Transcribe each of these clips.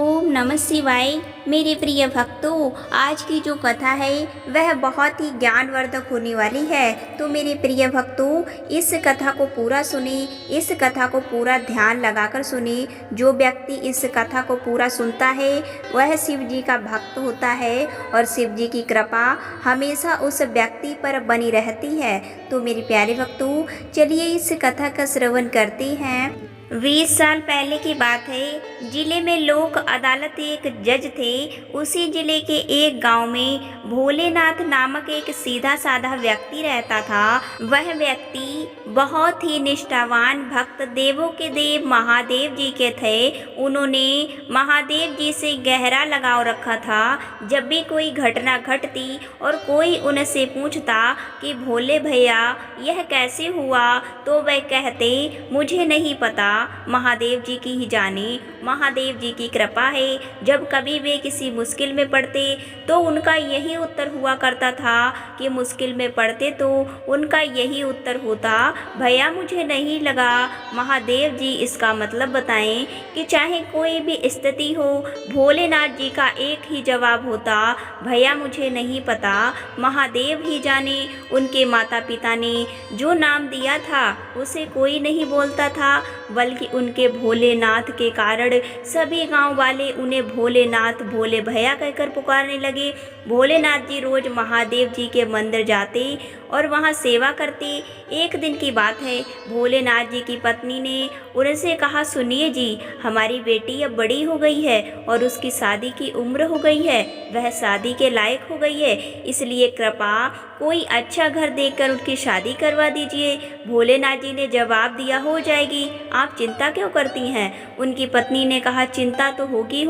ओम नमः शिवाय। मेरे प्रिय भक्तों, आज की जो कथा है वह बहुत ही ज्ञानवर्धक होने वाली है। तो मेरे प्रिय भक्तों, इस कथा को पूरा सुने, इस कथा को पूरा ध्यान लगाकर सुने। जो व्यक्ति इस कथा को पूरा सुनता है वह शिव जी का भक्त होता है और शिव जी की कृपा हमेशा उस व्यक्ति पर बनी रहती है। तो मेरे प्यारे भक्तों, चलिए इस कथा का श्रवण करते हैं। 20 साल पहले की बात है। जिले में लोक अदालत एक जज थे। उसी जिले के एक गांव में भोलेनाथ नामक एक सीधा साधा व्यक्ति रहता था। वह व्यक्ति बहुत ही निष्ठावान भक्त देवों के देव महादेव जी के थे। उन्होंने महादेव जी से गहरा लगाव रखा था। जब भी कोई घटना घटती और कोई उनसे पूछता कि भोले भैया यह कैसे हुआ, तो वह कहते मुझे नहीं पता, महादेव जी की ही जाने, महादेव जी की कृपा है। जब कभी वे किसी मुश्किल में पड़ते तो उनका यही उत्तर हुआ करता था कि मुश्किल में पड़ते तो उनका यही उत्तर होता, भैया मुझे नहीं लगा, महादेव जी इसका मतलब बताएं। कि चाहे कोई भी स्थिति हो, भोलेनाथ जी का एक ही जवाब होता, भैया मुझे नहीं पता, महादेव ही जाने। उनके माता पिता ने जो नाम दिया था उसे कोई नहीं बोलता था, बल्कि उनके भोलेनाथ के कारण सभी गांव वाले उन्हें भोलेनाथ भोले भैया कहकर पुकारने लगे। भोलेनाथ जी रोज महादेव जी के मंदिर जाते और वहां सेवा करते। एक दिन की बात है, भोलेनाथ जी की पत्नी ने उनसे कहा, सुनिए जी, हमारी बेटी अब बड़ी हो गई है और उसकी शादी की उम्र हो गई है, वह शादी के लायक हो गई है, इसलिए कृपा कोई अच्छा घर देखकर उनकी शादी करवा दीजिए। भोलेनाथ जी ने जवाब दिया, हो जाएगी, आप चिंता क्यों करती हैं। उनकी पत्नी ने कहा, चिंता तो होगी,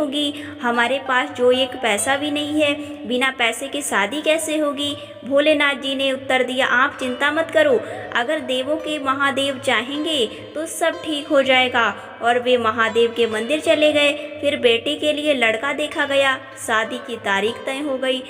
हमारे पास जो एक पैसा भी नहीं है, बिना पैसे की शादी कैसे होगी। भोलेनाथ जी ने उत्तर दिया, आप चिंता मत करो, अगर देवों के महादेव चाहेंगे तो सब ठीक हो जाएगा। और वे महादेव के मंदिर चले गए। फिर बेटी के लिए लड़का देखा गया, शादी की तारीख तय हो गई।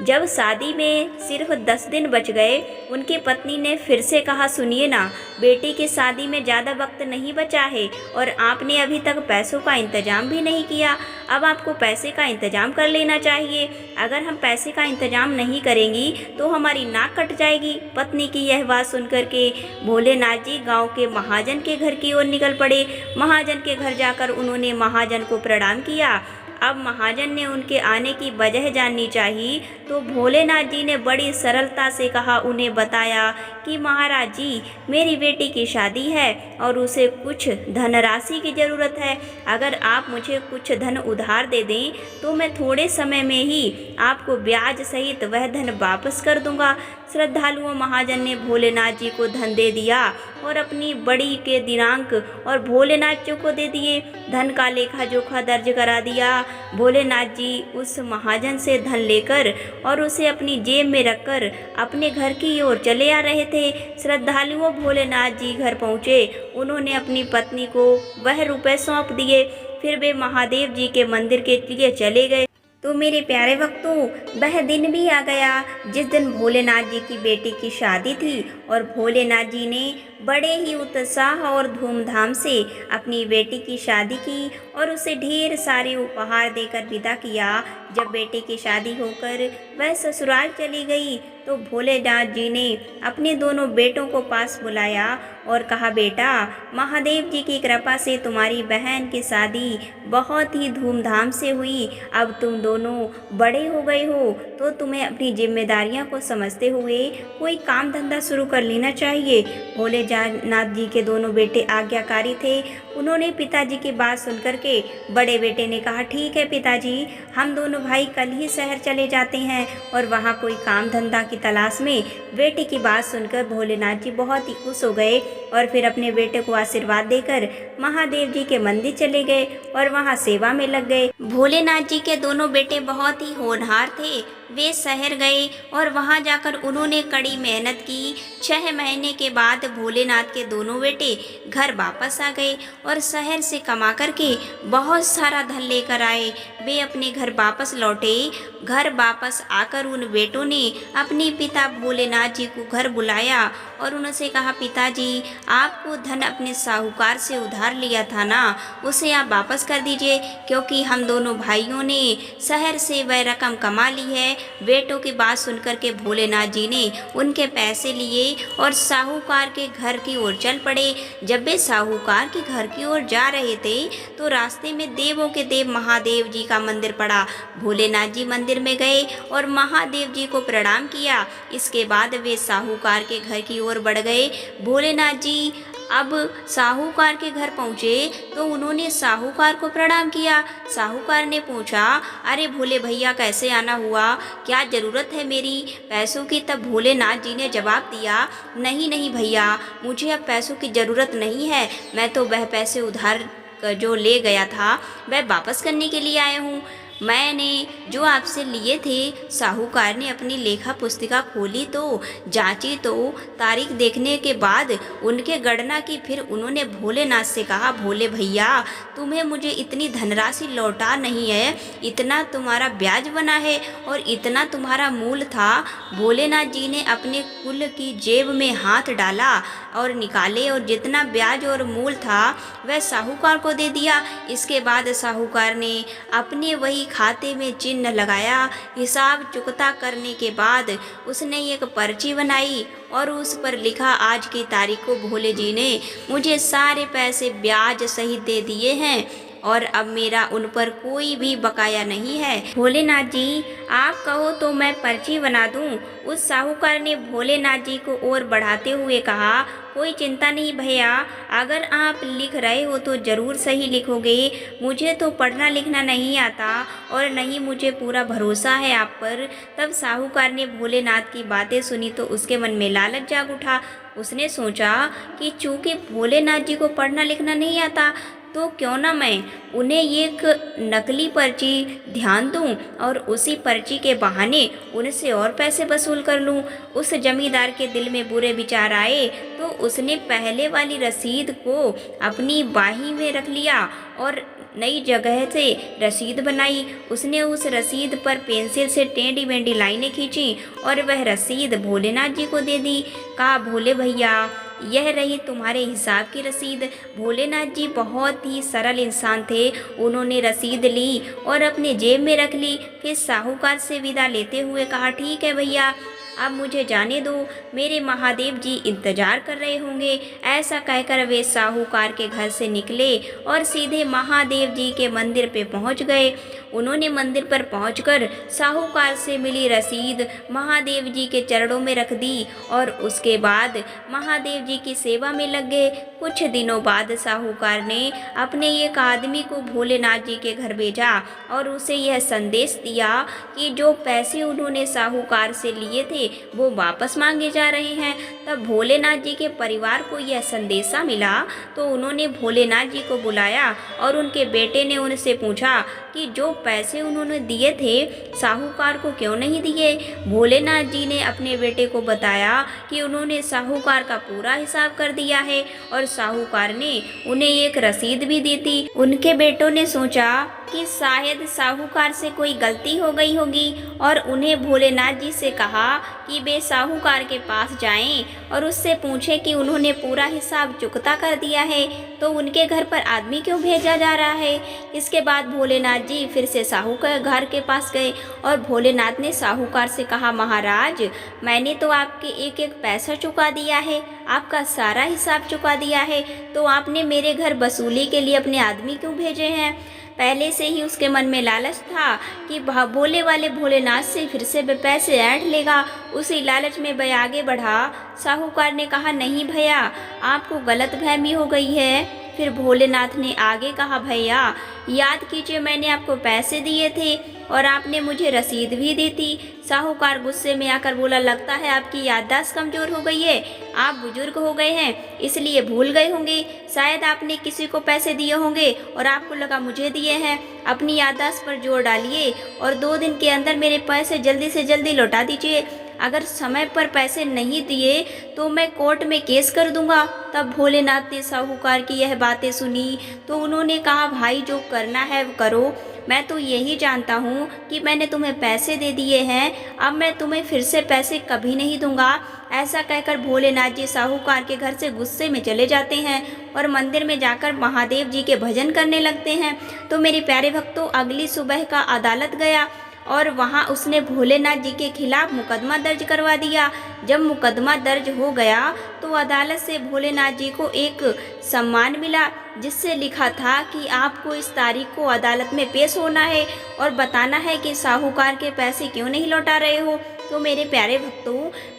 जब शादी में सिर्फ 10 दिन बच गए, उनकी पत्नी ने फिर से कहा, सुनिए ना, बेटी की शादी में ज़्यादा वक्त नहीं बचा है और आपने अभी तक पैसों का इंतजाम भी नहीं किया। अब आपको पैसे का इंतजाम कर लेना चाहिए। अगर हम पैसे का इंतजाम नहीं करेंगी तो हमारी नाक कट जाएगी। पत्नी की यह बात सुनकर के भोलेनाथ जी गांव के महाजन के घर की ओर निकल पड़े। महाजन के घर जाकर उन्होंने महाजन को प्रणाम किया। अब महाजन ने उनके आने की वजह जाननी चाहिए, तो भोलेनाथ जी ने बड़ी सरलता से कहा, उन्हें बताया कि महाराज जी, मेरी बेटी की शादी है और उसे कुछ धनराशि की ज़रूरत है। अगर आप मुझे कुछ धन उधार दे दें तो मैं थोड़े समय में ही आपको ब्याज सहित वह धन वापस कर दूंगा। श्रद्धालुओं महाजन ने भोलेनाथ जी को धन दे दिया और अपनी बड़ी के दिनांक और भोलेनाथ जी को दे दिए। धन का लेखा जोखा दर्ज करा दिया। भोलेनाथ जी उस महाजन से धन लेकर और उसे अपनी जेब में रखकर अपने घर की ओर चले आ रहे थे। श्रद्धालुओं भोलेनाथ जी घर पहुँचे। उन्होंने अपनी पत्नी को वह रुपए सौंप दिए। फिर वे महादेव जी के मंदिर के लिए चले गए। तो मेरे प्यारे भक्तों, वह दिन भी आ गया जिस दिन भोलेनाथ जी की बेटी की शादी थी और भोलेनाथ जी ने बड़े ही उत्साह और धूमधाम से अपनी बेटी की शादी की और उसे ढेर सारे उपहार देकर विदा किया। जब बेटी की शादी होकर वह ससुराल चली गई तो भोलेनाथ जी ने अपने दोनों बेटों को पास बुलाया और कहा, बेटा, महादेव जी की कृपा से तुम्हारी बहन की शादी बहुत ही धूमधाम से हुई। अब तुम दोनों बड़े हो गए हो तो तुम्हें अपनी जिम्मेदारियां को समझते हुए कोई काम धंधा शुरू कर लेना चाहिए। भोलेनाथ जी के दोनों बेटे आज्ञाकारी थे। उन्होंने पिताजी की बात सुनकर के बड़े बेटे ने कहा, ठीक है पिताजी, हम दोनों भाई कल ही शहर चले जाते हैं और वहाँ कोई काम धंधा की तलाश में। बेटे की बात सुनकर भोलेनाथ जी बहुत ही खुश हो गए और फिर अपने बेटे को आशीर्वाद देकर महादेव जी के मंदिर चले गए और वहाँ सेवा में लग गए। भोलेनाथ जी के दोनों बेटे बहुत ही होनहार थे। वे शहर गए और वहां जाकर उन्होंने कड़ी मेहनत की। 6 महीने के बाद भोलेनाथ के दोनों बेटे घर वापस आ गए और शहर से कमा करके बहुत सारा धन लेकर आए। वे अपने घर वापस लौटे। घर वापस आकर उन बेटों ने अपने पिता भोलेनाथ जी को घर बुलाया और उनसे कहा, पिताजी आपको धन अपने साहूकार से उधार लिया था ना, उसे आप वापस कर दीजिए, क्योंकि हम दोनों भाइयों ने शहर से वह रकम कमा ली है। बेटों की बात सुनकर के भोलेनाथ जी ने उनके पैसे लिए और साहूकार के घर की ओर चल पड़े। जब वे साहूकार के घर की ओर जा रहे थे तो रास्ते में देवों के देव महादेव जी का मंदिर पड़ा। भोलेनाथ जी मंदिर में गए और महादेव जी को प्रणाम किया। इसके बाद वे साहूकार के घर की ओर बढ़ गए। भोलेनाथ जी अब साहूकार के घर पहुँचे तो उन्होंने साहूकार को प्रणाम किया। साहूकार ने पूछा, अरे भोले भैया कैसे आना हुआ, क्या ज़रूरत है मेरी पैसों की? तब भोलेनाथ जी ने जवाब दिया, नहीं नहीं भैया, मुझे अब पैसों की ज़रूरत नहीं है, मैं तो वह पैसे उधार जो ले गया था वह वापस करने के लिए आया हूँ। मैंने जो आपसे लिए थे। साहूकार ने अपनी लेखा पुस्तिका खोली तो जांची तो तारीख देखने के बाद उनके गणना की। फिर उन्होंने भोलेनाथ से कहा, भोले भैया तुम्हें मुझे इतनी धनराशि लौटा नहीं है, इतना तुम्हारा ब्याज बना है और इतना तुम्हारा मूल था। भोलेनाथ जी ने अपने कुल की जेब में हाथ डाला और निकाले और जितना ब्याज और मूल था वह साहूकार को दे दिया। इसके बाद साहूकार ने अपने वही खाते में चिन्ह लगाया। हिसाब चुकता करने के बाद उसने एक पर्ची बनाई और उस पर लिखा, आज की तारीख को भोले जी ने मुझे सारे पैसे ब्याज सहित दे दिए हैं और अब मेरा उन पर कोई भी बकाया नहीं है। भोलेनाथ जी आप कहो तो मैं पर्ची बना दूं। उस साहूकार ने भोलेनाथ जी को और बढ़ाते हुए कहा, कोई चिंता नहीं भैया, अगर आप लिख रहे हो तो ज़रूर सही लिखोगे। मुझे तो पढ़ना लिखना नहीं आता और नहीं मुझे पूरा भरोसा है आप पर। तब साहूकार ने भोलेनाथ की बातें सुनी तो उसके मन में लालच जाग उठा। उसने सोचा कि चूँकि भोलेनाथ जी को पढ़ना लिखना नहीं आता तो क्यों ना मैं उन्हें एक नकली पर्ची ध्यान दूं और उसी पर्ची के बहाने उनसे और पैसे वसूल कर लूं। उस जमींदार के दिल में बुरे विचार आए तो उसने पहले वाली रसीद को अपनी बाही में रख लिया और नई जगह से रसीद बनाई। उसने उस रसीद पर पेंसिल से टेढ़ी मेढ़ी लाइनें खींची और वह रसीद भोलेनाथ जी को दे दी। कहा, भोले भैया यह रही तुम्हारे हिसाब की रसीद। भोलेनाथ जी बहुत ही सरल इंसान थे। उन्होंने रसीद ली और अपने जेब में रख ली। फिर साहूकार से विदा लेते हुए कहा, ठीक है भैया, अब मुझे जाने दो, मेरे महादेव जी इंतजार कर रहे होंगे। ऐसा कहकर वे साहूकार के घर से निकले और सीधे महादेव जी के मंदिर पे पहुंच गए। उन्होंने मंदिर पर पहुंचकर साहूकार से मिली रसीद महादेव जी के चरणों में रख दी और उसके बाद महादेव जी की सेवा में लग गए। कुछ दिनों बाद साहूकार ने अपने एक आदमी को भोलेनाथ जी के घर भेजा और उसे यह संदेश दिया कि जो पैसे उन्होंने साहूकार से लिए थे वो वापस मांगे जा रहे हैं। तब भोलेनाथ जी के परिवार को यह संदेशा मिला तो उन्होंने भोलेनाथ जी को बुलाया और उनके बेटे ने उनसे पूछा कि जो पैसे उन्होंने दिए थे साहूकार को क्यों नहीं दिए। भोलेनाथ जी ने अपने बेटे को बताया कि उन्होंने साहूकार का पूरा हिसाब कर दिया है और साहूकार ने उन्हें एक रसीद भी दी थी। उनके बेटों ने सोचा कि शायद साहूकार से कोई गलती हो गई होगी और उन्हें भोलेनाथ जी से कहा कि वे साहूकार के पास जाएं और उससे पूछें कि उन्होंने पूरा हिसाब चुकता कर दिया है तो उनके घर पर आदमी क्यों भेजा जा रहा है। इसके बाद भोलेनाथ जी फिर से साहूकार घर के पास गए और भोलेनाथ ने साहूकार से कहा, महाराज मैंने तो आपके एक एक पैसा चुका दिया है, आपका सारा हिसाब चुका दिया है, तो आपने मेरे घर वसूली के लिए अपने आदमी क्यों भेजे हैं। पहले से ही उसके मन में लालच था कि भोले वाले भोलेनाथ से फिर से वे पैसे ऐंठ लेगा। उसी लालच में वह आगे बढ़ा। साहूकार ने कहा, नहीं भैया आपको गलतफहमी हो गई है। फिर भोलेनाथ ने आगे कहा, भैया याद कीजिए मैंने आपको पैसे दिए थे और आपने मुझे रसीद भी दी थी। साहूकार गुस्से में आकर बोला, लगता है आपकी याददाश्त कमज़ोर हो गई है, आप बुजुर्ग हो गए हैं इसलिए भूल गए होंगे। शायद आपने किसी को पैसे दिए होंगे और आपको लगा मुझे दिए हैं। अपनी याददाश्त पर जोर डालिए और 2 दिन के अंदर मेरे पैसे जल्दी से जल्दी लौटा दीजिए। अगर समय पर पैसे नहीं दिए तो मैं कोर्ट में केस कर दूंगा। तब भोलेनाथ ने साहूकार की यह बातें सुनी तो उन्होंने कहा, भाई जो करना है वो करो, मैं तो यही जानता हूँ कि मैंने तुम्हें पैसे दे दिए हैं, अब मैं तुम्हें फिर से पैसे कभी नहीं दूंगा। ऐसा कहकर भोलेनाथ जी साहूकार के घर से गुस्से में चले जाते हैं और मंदिर में जाकर महादेव जी के भजन करने लगते हैं। तो मेरे प्यारे भक्तों, अगली सुबह का अदालत गया और वहाँ उसने भोलेनाथ जी के खिलाफ मुकदमा दर्ज करवा दिया। जब मुकदमा दर्ज हो गया तो अदालत से भोलेनाथ जी को एक सम्मान मिला, जिससे लिखा था कि आपको इस तारीख को अदालत में पेश होना है और बताना है कि साहूकार के पैसे क्यों नहीं लौटा रहे हो। तो मेरे प्यारे भक्तों,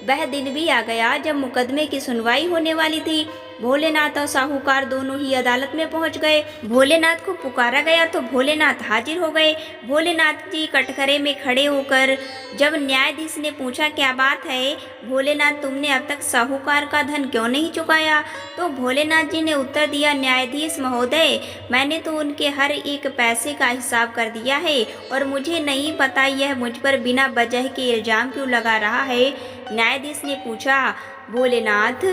वह दिन भी आ गया जब मुकदमे की सुनवाई होने वाली थी। भोलेनाथ और साहूकार दोनों ही अदालत में पहुंच गए। भोलेनाथ को पुकारा गया तो भोलेनाथ हाजिर हो गए। भोलेनाथ जी कटघरे में खड़े होकर जब न्यायाधीश ने पूछा, क्या बात है भोलेनाथ, तुमने अब तक साहूकार का धन क्यों नहीं चुकाया? तो भोलेनाथ जी ने उत्तर दिया, न्यायाधीश महोदय, मैंने तो उनके हर एक पैसे का हिसाब कर दिया है और मुझे नहीं पता यह मुझ पर बिना वजह के इल्ज़ाम क्यों लगा रहा है। न्यायाधीश ने पूछा, भोलेनाथ,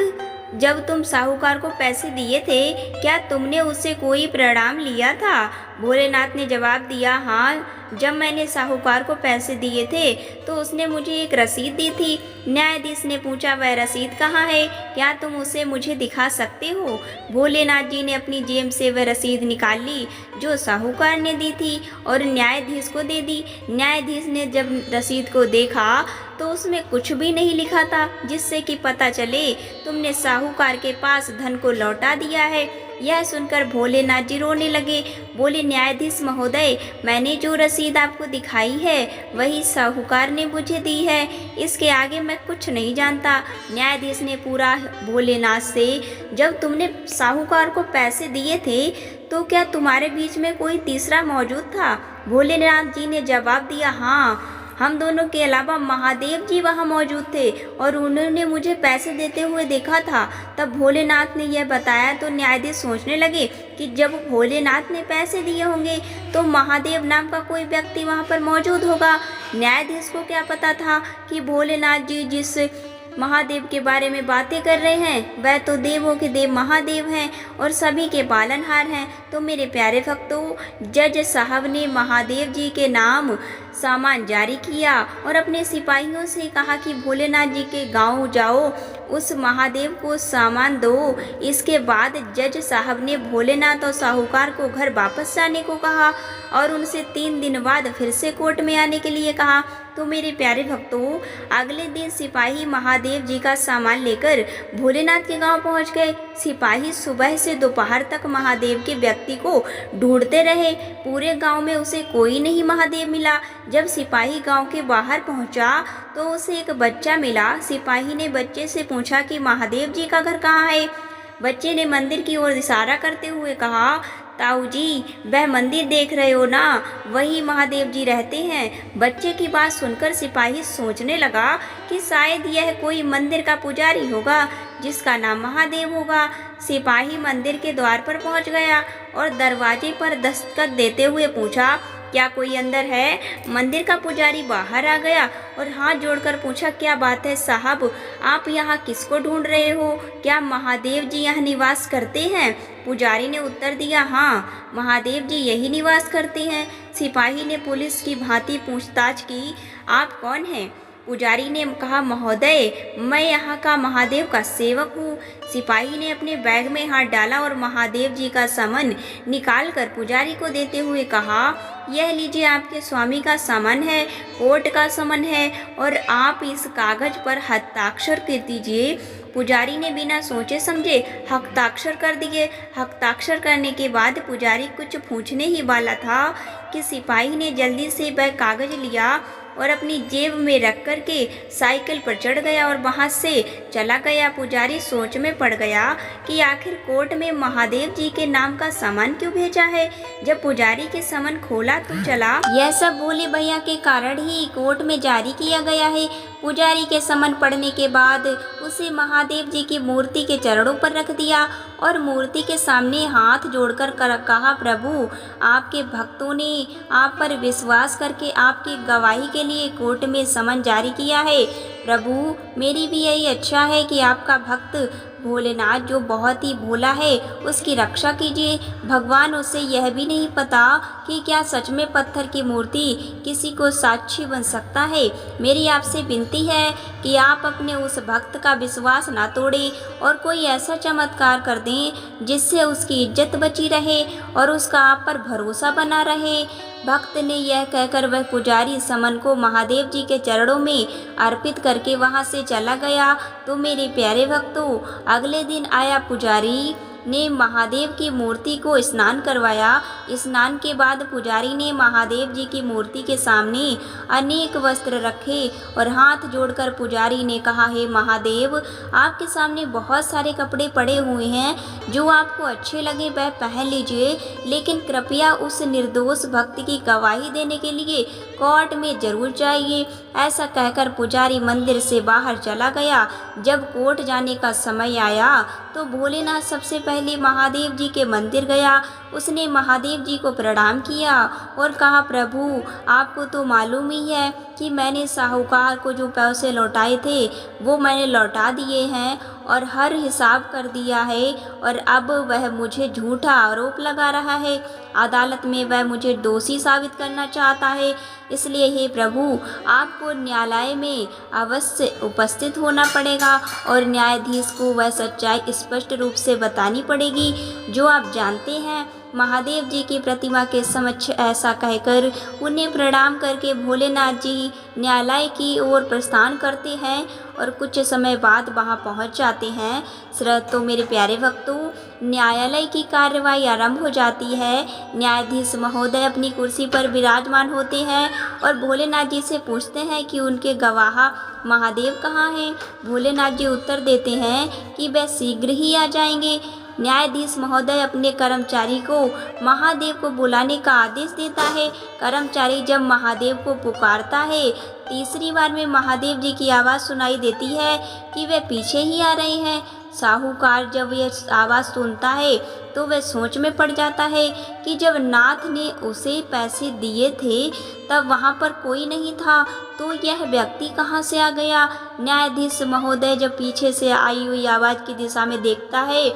जब तुम साहूकार को पैसे दिए थे क्या तुमने उससे कोई प्रणाम लिया था? भोलेनाथ ने जवाब दिया, हाँ, जब मैंने साहूकार को पैसे दिए थे तो उसने मुझे एक रसीद दी थी। न्यायाधीश ने पूछा, वह रसीद कहाँ है, क्या तुम उसे मुझे दिखा सकते हो? भोलेनाथ जी ने अपनी जेब से वह रसीद निकाल ली जो साहूकार ने दी थी और न्यायाधीश को दे दी। न्यायाधीश ने जब रसीद को देखा तो उसमें कुछ भी नहीं लिखा था, जिससे कि पता चले तुमने साहूकार के पास धन को लौटा दिया है। यह सुनकर भोलेनाथ जी रोने लगे। बोले, न्यायाधीश महोदय, मैंने जो रसीद आपको दिखाई है वही साहूकार ने मुझे दी है, इसके आगे मैं कुछ नहीं जानता। न्यायाधीश ने पूरा भोलेनाथ से, जब तुमने साहूकार को पैसे दिए थे तो क्या तुम्हारे बीच में कोई तीसरा मौजूद था? भोलेनाथ जी ने जवाब दिया, हाँ, हम दोनों के अलावा महादेव जी वहाँ मौजूद थे और उन्होंने मुझे पैसे देते हुए देखा था। तब भोलेनाथ ने यह बताया तो न्यायाधीश सोचने लगे कि जब भोलेनाथ ने पैसे दिए होंगे तो महादेव नाम का कोई व्यक्ति वहाँ पर मौजूद होगा। न्यायाधीश को क्या पता था कि भोलेनाथ जी जिस महादेव के बारे में बातें कर रहे हैं वह तो देवों के देव महादेव हैं और सभी के पालनहार हैं। तो मेरे प्यारे भक्तों, जज साहब ने महादेव जी के नाम सामान जारी किया और अपने सिपाहियों से कहा कि भोलेनाथ जी के गांव जाओ, उस महादेव को सामान दो। इसके बाद जज साहब ने भोलेनाथ और साहूकार को घर वापस जाने को कहा और उनसे 3 दिन बाद फिर से कोर्ट में आने के लिए कहा। तो मेरे प्यारे भक्तों, अगले दिन सिपाही महादेव जी का सामान लेकर भोलेनाथ के गांव पहुंच गए। सिपाही सुबह से दोपहर तक महादेव के व्यक्ति को ढूंढते रहे। पूरे गांव में उसे कोई नहीं महादेव मिला। जब सिपाही गांव के बाहर पहुंचा तो उसे एक बच्चा मिला। सिपाही ने बच्चे से पूछा कि महादेव जी का घर कहाँ है? बच्चे ने मंदिर की ओर इशारा करते हुए कहा, ताऊ जी, वह मंदिर देख रहे हो ना, वही महादेव जी रहते हैं। बच्चे की बात सुनकर सिपाही सोचने लगा कि शायद यह कोई मंदिर का पुजारी होगा जिसका नाम महादेव होगा। सिपाही मंदिर के द्वार पर पहुंच गया और दरवाजे पर दस्तक देते हुए पूछा, क्या कोई अंदर है? मंदिर का पुजारी बाहर आ गया और हाथ जोड़कर पूछा, क्या बात है साहब, आप यहाँ किसको ढूंढ रहे हो? क्या महादेव जी यहाँ निवास करते हैं? पुजारी ने उत्तर दिया, हाँ, महादेव जी यही निवास करते हैं। सिपाही ने पुलिस की भांति पूछताछ की, आप कौन हैं? पुजारी ने कहा, महोदय, मैं यहाँ का महादेव का सेवक हूँ। सिपाही ने अपने बैग में हाथ डाला और महादेव जी का समन निकालकर पुजारी को देते हुए कहा, यह लीजिए, आपके स्वामी का समन है, कोर्ट का समन है और आप इस कागज पर हस्ताक्षर कर दीजिए। पुजारी ने बिना सोचे समझे हस्ताक्षर कर दिए। हस्ताक्षर करने के बाद पुजारी कुछ पूछने ही वाला था कि सिपाही ने जल्दी से वह कागज लिया और अपनी जेब में रख कर के साइकिल पर चढ़ गया और वहां से चला गया। पुजारी सोच में पड़ गया कि आखिर कोर्ट में महादेव जी के नाम का सामान क्यों भेजा है। जब पुजारी के समन खोला तो चला, यह सब भोले भैया के कारण ही कोर्ट में जारी किया गया है। पुजारी के समन पढ़ने के बाद उसे महादेव जी की मूर्ति के चरणों पर रख दिया और मूर्ति के सामने हाथ जोड़कर कहा, प्रभु, आपके भक्तों ने आप पर विश्वास करके आपकी गवाही के लिए कोर्ट में समन जारी किया है। प्रभु, मेरी भी यही इच्छा है कि आपका भक्त भोलेनाथ जो बहुत ही भोला है उसकी रक्षा कीजिए। भगवान, उसे यह भी नहीं पता कि क्या सच में पत्थर की मूर्ति किसी को साक्षी बन सकता है। मेरी आपसे विनती है कि आप अपने उस भक्त का विश्वास ना तोड़ें और कोई ऐसा चमत्कार कर दें जिससे उसकी इज्जत बची रहे और उसका आप पर भरोसा बना रहे। भक्त ने यह कहकर वह पुजारी समन को महादेव जी के चरणों में अर्पित करके वहां से चला गया। तो मेरे प्यारे भक्तों, अगले दिन आया पुजारी ने महादेव की मूर्ति को स्नान करवाया। स्नान के बाद पुजारी ने महादेव जी की मूर्ति के सामने अनेक वस्त्र रखे और हाथ जोड़कर पुजारी ने कहा, हे महादेव, आपके सामने बहुत सारे कपड़े पड़े हुए हैं, जो आपको अच्छे लगे वह पहन लीजिए, लेकिन कृपया उस निर्दोष भक्त की गवाही देने के लिए कोर्ट में जरूर जाइए। ऐसा कहकर पुजारी मंदिर से बाहर चला गया। जब कोर्ट जाने का समय आया तो भोलेनाथ सबसे पहले महादेव जी के मंदिर गया। उसने महादेव जी को प्रणाम किया और कहा, प्रभु, आपको तो मालूम ही है कि मैंने साहूकार को जो पैसे लौटाए थे वो मैंने लौटा दिए हैं और हर हिसाब कर दिया है, और अब वह मुझे झूठा आरोप लगा रहा है। अदालत में वह मुझे दोषी साबित करना चाहता है। इसलिए हे प्रभु, आपको न्यायालय में अवश्य उपस्थित होना पड़ेगा और न्यायाधीश को वह सच्चाई स्पष्ट रूप से बतानी पड़ेगी जो आप जानते हैं। महादेव जी की प्रतिमा के समक्ष ऐसा कहकर उन्हें प्रणाम करके भोलेनाथ जी न्यायालय की ओर प्रस्थान करते हैं और कुछ समय बाद वहां पहुंच जाते हैं। तो मेरे प्यारे भक्तों, न्यायालय की कार्यवाही आरंभ हो जाती है। न्यायाधीश महोदय अपनी कुर्सी पर विराजमान होते हैं और भोलेनाथ जी से पूछते हैं कि उनके गवाह महादेव कहाँ हैं। भोलेनाथ जी उत्तर देते हैं कि वह शीघ्र ही आ जाएंगे। न्यायाधीश महोदय अपने कर्मचारी को महादेव को बुलाने का आदेश देता है। कर्मचारी जब महादेव को पुकारता है, तीसरी बार में महादेव जी की आवाज़ सुनाई देती है कि वे पीछे ही आ रहे हैं। साहूकार जब यह आवाज़ सुनता है तो वह सोच में पड़ जाता है कि जब नाथ ने उसे पैसे दिए थे तब वहाँ पर कोई नहीं था, तो यह व्यक्ति कहाँ से आ गया। न्यायाधीश महोदय जब पीछे से आई हुई आवाज़ की दिशा में देखता है,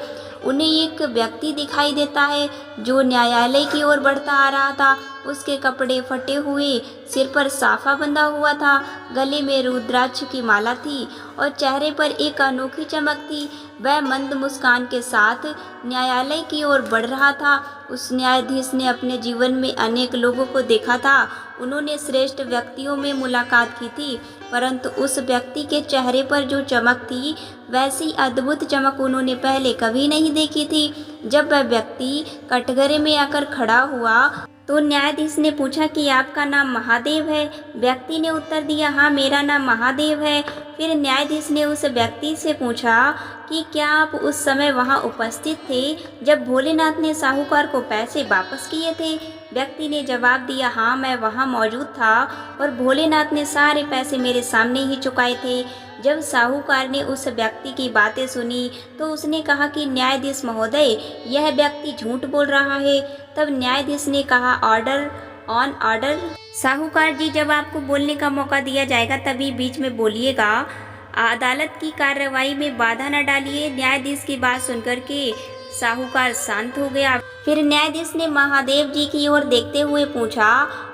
उन्हें एक व्यक्ति दिखाई देता है जो न्यायालय की ओर बढ़ता आ रहा था। उसके कपड़े फटे हुए, सिर पर साफा बंधा हुआ था, गले में रुद्राक्ष की माला थी और चेहरे पर एक अनोखी चमक थी। वह मंद मुस्कान के साथ न्यायालय की ओर बढ़ रहा था। उस न्यायाधीश ने अपने जीवन में अनेक लोगों को देखा था, उन्होंने श्रेष्ठ व्यक्तियों में मुलाकात की थी, परंतु उस व्यक्ति के चेहरे पर जो चमक थी वैसी अद्भुत चमक उन्होंने पहले कभी नहीं देखी थी। जब वह व्यक्ति कटघरे में आकर खड़ा हुआ तो न्यायाधीश ने पूछा कि आपका नाम महादेव है। व्यक्ति ने उत्तर दिया, हाँ, मेरा नाम महादेव है। फिर न्यायाधीश ने उस व्यक्ति से पूछा कि क्या आप उस समय वहां उपस्थित थे जब भोलेनाथ ने साहूकार को पैसे वापस किए थे। व्यक्ति ने जवाब दिया, हाँ, मैं वहां मौजूद था और भोलेनाथ ने सारे पैसे मेरे सामने ही चुकाए थे। जब साहूकार ने उस व्यक्ति की बातें सुनी तो उसने कहा कि न्यायाधीश महोदय, यह व्यक्ति झूठ बोल रहा है। तब न्यायाधीश ने कहा, ऑर्डर ऑन ऑर्डर। साहूकार जी, जब आपको बोलने का मौका दिया जाएगा तभी बीच में बोलिएगा। अदालत की कार्रवाई में बाधा न डालिए। न्यायाधीश की बात सुनकर के साहूकार शांत हो गया। फिर न्यायाधीश ने महादेव जी की ओर देखते हुए पूछा,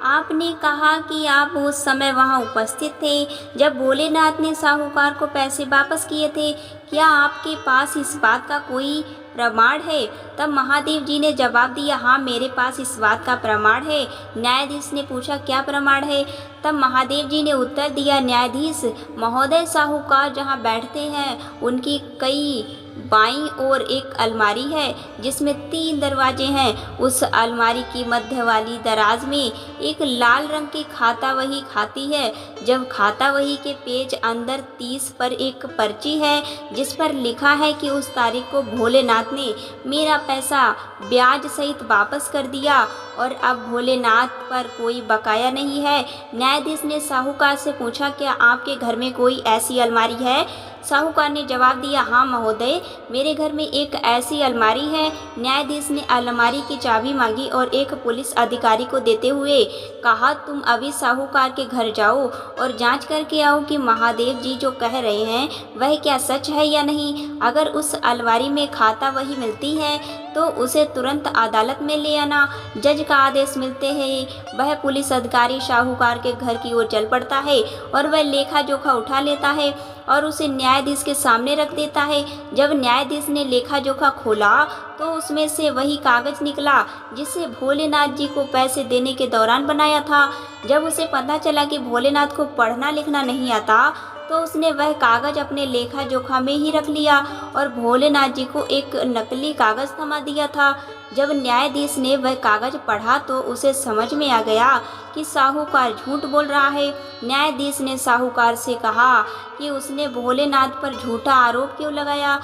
आपने कहा कि आप उस समय वहां उपस्थित थे जब भोलेनाथ ने साहूकार को पैसे वापस किए थे, क्या आपके पास इस बात का कोई प्रमाण है। तब महादेव जी ने जवाब दिया, हाँ मेरे पास इस बात का प्रमाण है। न्यायाधीश ने पूछा क्या प्रमाण है। तब महादेव जी ने उत्तर दिया, न्यायाधीश महोदय साहूकार जहाँ बैठते हैं उनकी कई बाईं ओर एक अलमारी है जिसमें 3 दरवाजे हैं। उस अलमारी की मध्य वाली दराज में एक लाल रंग की खाता वही खाती है। जब खाता वही के पेज अंदर 30 पर एक पर्ची है जिस पर लिखा है कि उस तारीख को भोलेनाथ ने मेरा पैसा ब्याज सहित वापस कर दिया और अब भोलेनाथ पर कोई बकाया नहीं है। न्यायाधीश ने साहूकार से पूछा, क्या आपके घर में कोई ऐसी अलमारी है साहूकार ने जवाब दिया, हाँ महोदय, मेरे घर में एक ऐसी अलमारी है। न्यायाधीश ने अलमारी की चाबी मांगी और एक पुलिस अधिकारी को देते हुए कहा, तुम अभी साहूकार के घर जाओ और जांच करके आओ कि महादेव जी जो कह रहे हैं वह क्या सच है या नहीं। अगर उस अलमारी में खाता वही मिलती है तो उसे तुरंत अदालत में ले आना। जज का आदेश मिलते ही वह पुलिस अधिकारी साहूकार के घर की ओर चल पड़ता है और वह लेखा जोखा उठा लेता है और उसे न्यायाधीश के सामने रख देता है। जब न्यायाधीश ने लेखा जोखा खोला तो उसमें से वही कागज निकला जिसे भोलेनाथ जी को पैसे देने के दौरान बनाया था। जब उसे पता चला कि भोलेनाथ को पढ़ना लिखना नहीं आता तो उसने वह कागज अपने लेखा जोखा में ही रख लिया और भोलेनाथ जी को एक नकली कागज थमा दिया था। जब न्यायाधीश ने वह कागज पढ़ा तो उसे समझ में आ गया कि साहूकार झूठ बोल रहा है। न्यायाधीश ने साहूकार से कहा कि उसने भोलेनाथ पर झूठा आरोप क्यों लगाया,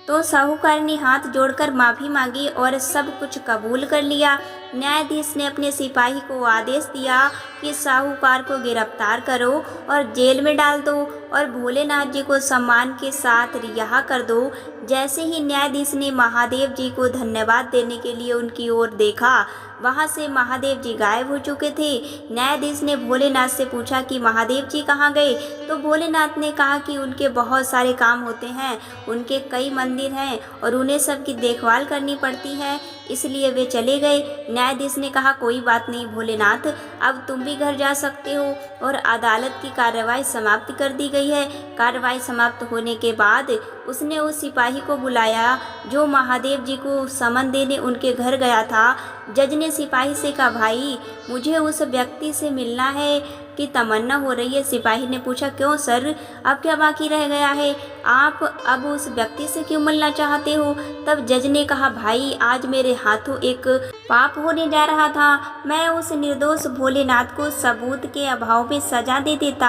तो साहूकार ने हाथ जोड़कर माफ़ी मांगी और सब कुछ कबूल कर लिया। न्यायाधीश ने अपने सिपाही को आदेश दिया कि साहूकार को गिरफ्तार करो और जेल में डाल दो और भोलेनाथ जी को सम्मान के साथ रिहा कर दो। जैसे ही न्यायाधीश ने महादेव जी को धन्यवाद देने के लिए उनकी ओर देखा, वहां से महादेव जी गायब हो चुके थे। न्यायाधीश ने भोलेनाथ से पूछा कि महादेव जी कहाँ गए, तो भोलेनाथ ने कहा कि उनके बहुत सारे काम होते हैं, उनके कई मंदिर हैं और उन्हें सबकी देखभाल करनी पड़ती है, इसलिए वे चले गए। न्यायाधीश ने कहा, कोई बात नहीं भोलेनाथ, अब तुम भी घर जा सकते हो और अदालत की कार्रवाई समाप्त कर दी गई है। कार्रवाई समाप्त होने के बाद उसने उस सिपाही को बुलाया जो महादेव जी को समन देने उनके घर गया था। जज ने सिपाही से कहा, भाई मुझे उस व्यक्ति से मिलना है की तमन्ना हो रही है। सिपाही ने पूछा, क्यों सर, अब क्या बाकी रह गया है, आप अब उस व्यक्ति से क्यों मिलना चाहते हो। तब जज ने कहा, भाई आज मेरे हाथों एक पाप होने जा रहा था। मैं उस निर्दोष भोलेनाथ को सबूत के अभाव में सजा दे देता।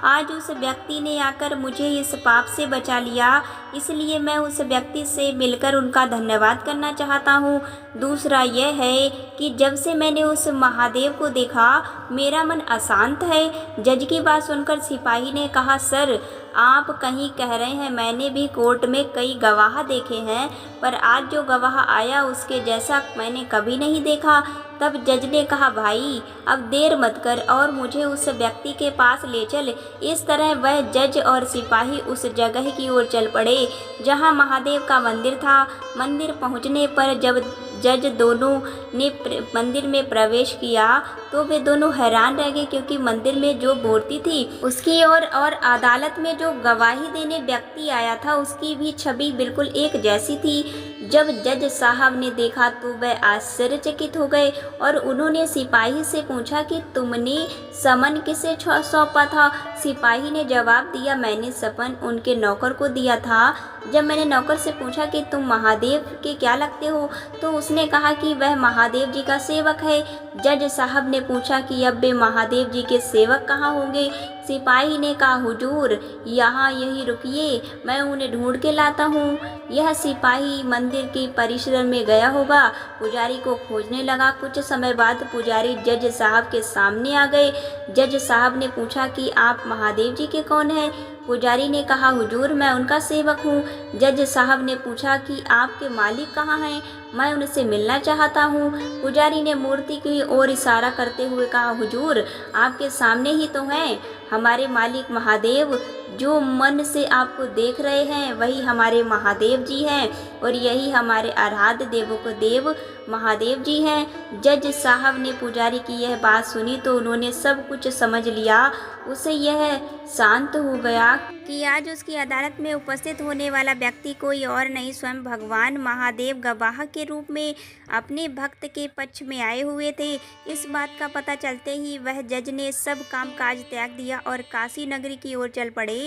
आज उस व्यक्ति ने आकर मुझे इस पाप से बचा लिया, इसलिए मैं उस व्यक्ति से मिलकर उनका धन्यवाद करना चाहता हूँ। दूसरा यह है कि जब से मैंने उस महादेव को देखा मेरा मन अशांत है। जज की बात सुनकर सिपाही ने कहा, सर आप कहीं कह रहे हैं, मैंने भी कोर्ट में कई गवाह देखे हैं पर आज जो गवाह आया उसके जैसा मैंने कभी नहीं देखा। तब जज ने कहा, भाई अब देर मत कर और मुझे उस व्यक्ति के पास ले चल। इस तरह वह जज और सिपाही उस जगह की ओर चल पड़े जहां महादेव का मंदिर था। मंदिर पहुंचने पर जब जज दोनों ने मंदिर में प्रवेश किया तो वे दोनों हैरान रह गए, क्योंकि मंदिर में जो मूर्ति थी उसकी और अदालत में जो गवाही देने व्यक्ति आया था उसकी भी छवि बिल्कुल एक जैसी थी। जब जज साहब ने देखा तो वह आश्चर्यचकित हो गए और उन्होंने सिपाही से पूछा कि तुमने समन किसे सौंपा था। सिपाही ने जवाब दिया, मैंने समन उनके नौकर को दिया था। जब मैंने नौकर से पूछा कि तुम महादेव के क्या लगते हो तो उसने कहा कि वह महादेव जी का सेवक है। जज साहब ने पूछा कि अब वे महादेव जी के सेवक कहाँ होंगे। सिपाही ने कहा, हुजूर यहाँ यहीं रुकिए, मैं उन्हें ढूंढ के लाता हूँ। यह सिपाही मंदिर के परिसर में गया होगा, पुजारी को खोजने लगा। कुछ समय बाद पुजारी जज साहब के सामने आ गए। जज साहब ने पूछा कि आप महादेव जी के कौन हैं। पुजारी ने कहा, हुजूर मैं उनका सेवक हूँ। जज साहब ने पूछा कि आपके मालिक कहाँ हैं, मैं उनसे मिलना चाहता हूँ। पुजारी ने मूर्ति की ओर इशारा करते हुए कहा, हुजूर आपके सामने ही तो हैं हमारे मालिक महादेव। जो मन से आपको देख रहे हैं वही हमारे महादेव जी हैं और यही हमारे आराध्य देवों को देव महादेव जी हैं। जज साहब ने पुजारी की यह बात सुनी तो उन्होंने सब कुछ समझ लिया। उसे यह शांत हो गया कि आज उसकी अदालत में उपस्थित होने वाला व्यक्ति कोई और नहीं, स्वयं भगवान महादेव गवाह के रूप में अपने भक्त के पक्ष में आए हुए थे। इस बात का पता चलते ही वह जज ने सब काम काज त्याग दिया और काशी नगरी की ओर चल पड़े।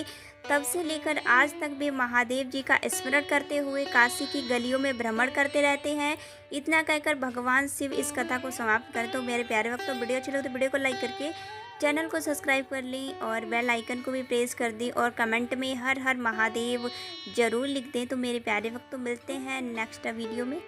तब से लेकर आज तक वे महादेव जी का स्मरण करते हुए काशी की गलियों में भ्रमण करते रहते हैं। इतना कहकर भगवान शिव इस कथा को समाप्त करें। तो मेरे प्यारे भक्तों, वीडियो अच्छी लगे तो वीडियो को लाइक करके चैनल को सब्सक्राइब कर लें और बेल आइकन को भी प्रेस कर दें और कमेंट में हर हर महादेव ज़रूर लिख दें। तो मेरे प्यारे भक्तों, मिलते हैं नेक्स्ट वीडियो में।